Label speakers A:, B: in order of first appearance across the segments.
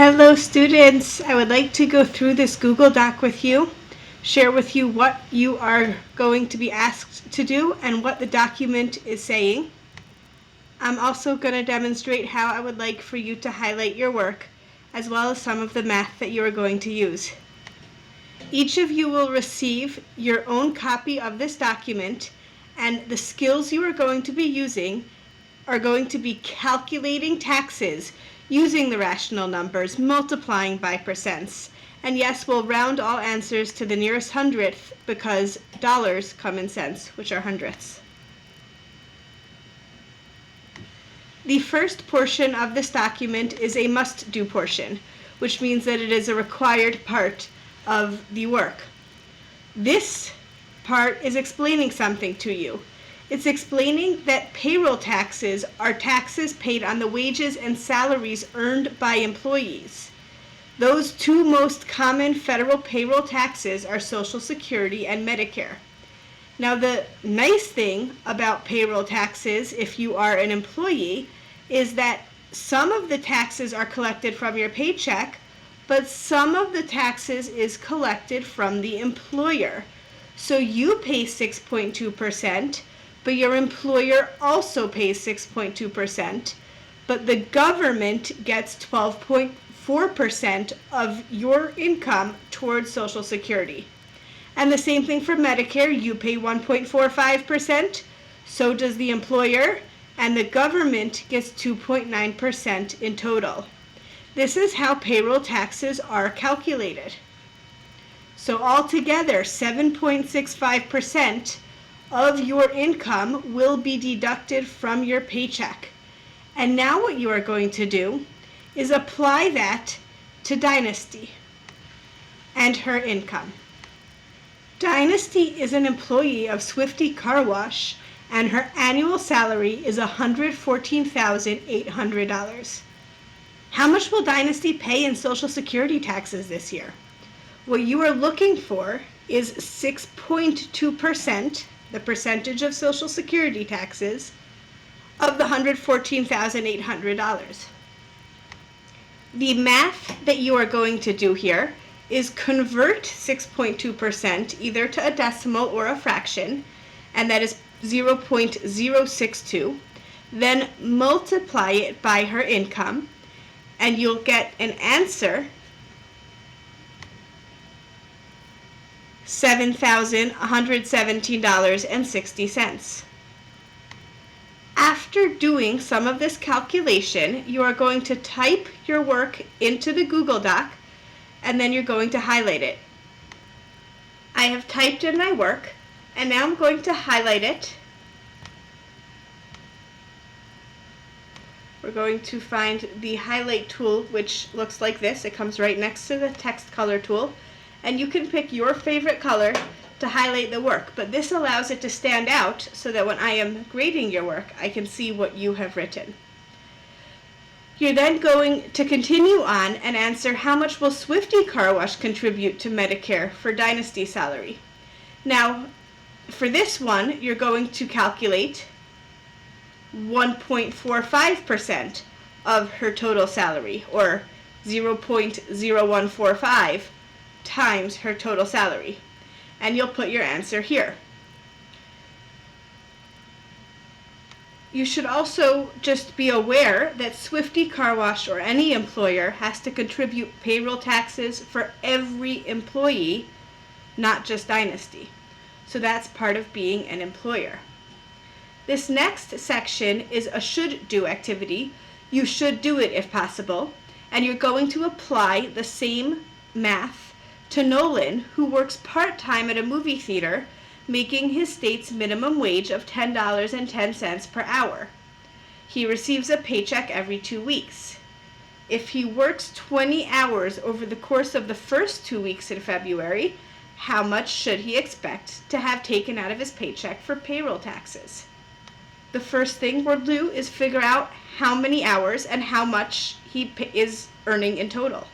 A: Hello students, I would like to go through this Google Doc with you, share with you what you are going to be asked to do and what the document is saying. I'm also going to demonstrate how I would like for you to highlight your work, as well as some of the math that you are going to use. Each of you will receive your own copy of this document, and the skills you are going to be using are going to be calculating taxes using the rational numbers, multiplying by percents. And yes, we'll round all answers to the nearest hundredth because dollars come in cents, which are hundredths. The first portion of this document is a must-do portion, which means that it is a required part of the work. This part is explaining something to you. It's explaining that payroll taxes are taxes paid on the wages and salaries earned by employees. Those two most common federal payroll taxes are Social Security and Medicare. Now, the nice thing about payroll taxes, if you are an employee, is that some of the taxes are collected from your paycheck, but some of the taxes is collected from the employer. So you pay 6.2%, but your employer also pays 6.2%, but the government gets 12.4% of your income towards Social Security. And the same thing for Medicare, you pay 1.45%, so does the employer, and the government gets 2.9% in total. This is how payroll taxes are calculated. So altogether, 7.65% of your income will be deducted from your paycheck. And now what you are going to do is apply that to Dynasty and her income. Dynasty is an employee of Swifty Car Wash, and her annual salary is $114,800. How much will Dynasty pay in Social Security taxes this year? What you are looking for is 6.2%, the percentage of Social Security taxes, of the $114,800. The math that you are going to do here is convert 6.2% either to a decimal or a fraction, and that is 0.062, then multiply it by her income, and you'll get an answer, $7,117.60. After doing some of this calculation, you are going to type your work into the Google Doc, and then you're going to highlight it. I have typed in my work, and now I'm going to highlight it. We're going to find the highlight tool, which looks like this. It comes right next to the text color tool. And you can pick your favorite color to highlight the work, but this allows it to stand out so that when I am grading your work, I can see what you have written. You're then going to continue on and answer how much will Swifty Car Wash contribute to Medicare for Dynasty salary. Now, for this one, you're going to calculate 1.45% of her total salary, or 0.0145 times her total salary, and you'll put your answer here. You should also just be aware that Swifty Car Wash or any employer has to contribute payroll taxes for every employee, not just Dynasty. So that's part of being an employer. This next section is a should-do activity. You should do it if possible, and you're going to apply the same math to Nolan, who works part-time at a movie theater, making his state's minimum wage of $10.10 per hour. He receives a paycheck every 2 weeks. If he works 20 hours over the course of the first 2 weeks in February, how much should he expect to have taken out of his paycheck for payroll taxes? The first thing we'll do is figure out how many hours and how much he is earning in total.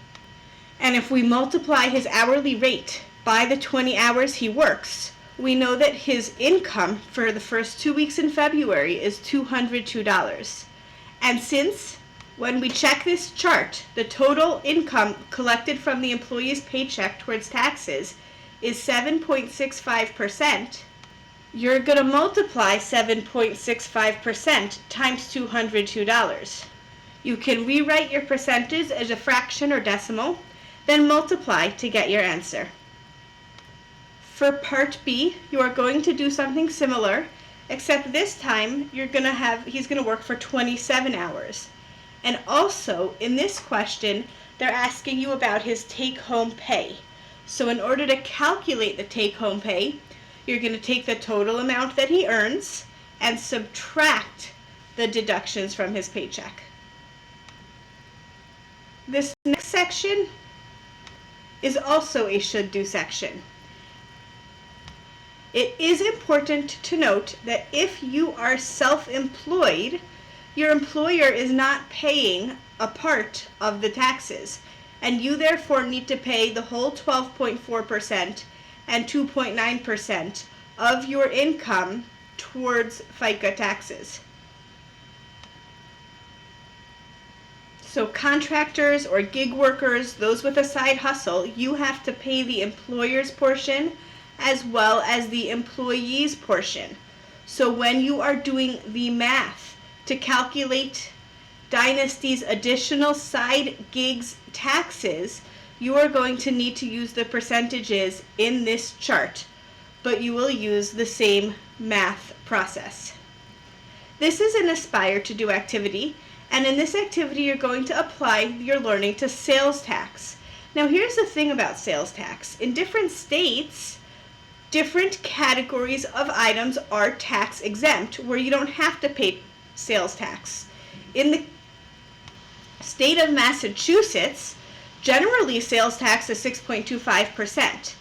A: And if we multiply his hourly rate by the 20 hours he works, we know that his income for the first 2 weeks in February is $202. And since When we check this chart, the total income collected from the employee's paycheck towards taxes is 7.65%. You're going to multiply 7.65% times $202. You can rewrite your percentage as a fraction or decimal, then multiply to get your answer. For part B, you are going to do something similar, except this time he's going to work for 27 hours. And also, in this question, they're asking you about his take-home pay. So in order to calculate the take-home pay, you're going to take the total amount that he earns and subtract the deductions from his paycheck. This next section is also a should do section. It is important to note that if you are self-employed, your employer is not paying a part of the taxes, and you therefore need to pay the whole 12.4% and 2.9% of your income towards FICA taxes. So contractors or gig workers, those with a side hustle, you have to pay the employer's portion as well as the employee's portion. So when you are doing the math to calculate Dynasty's additional side gigs taxes, you are going to need to use the percentages in this chart, but you will use the same math process. This is an Aspire to Do activity, and in this activity you're going to apply your learning to sales tax. Now here's the thing about sales tax. In different states, different categories of items are tax exempt where you don't have to pay sales tax. In the state of Massachusetts, generally sales tax is 6.25%.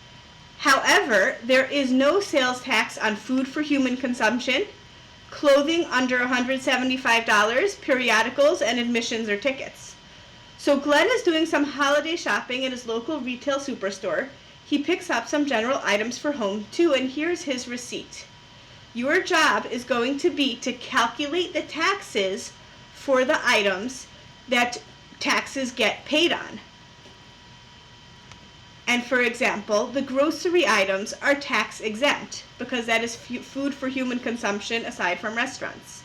A: However, there is no sales tax on food for human consumption, clothing under $175, periodicals, and admissions or tickets. So Glenn is doing some holiday shopping at his local retail superstore. He picks up some general items for home too, and here's his receipt. Your job is going to be to calculate the taxes for the items that taxes get paid on. And for example, the grocery items are tax exempt because that is food for human consumption aside from restaurants.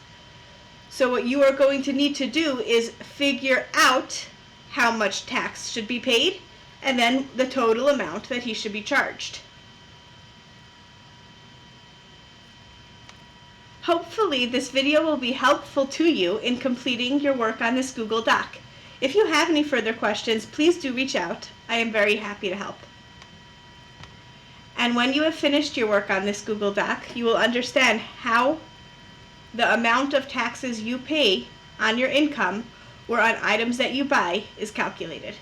A: So what you are going to need to do is figure out how much tax should be paid and then the total amount that he should be charged. Hopefully this video will be helpful to you in completing your work on this Google Doc. If you have any further questions, please do reach out. I am very happy to help. And when you have finished your work on this Google Doc, you will understand how the amount of taxes you pay on your income or on items that you buy is calculated.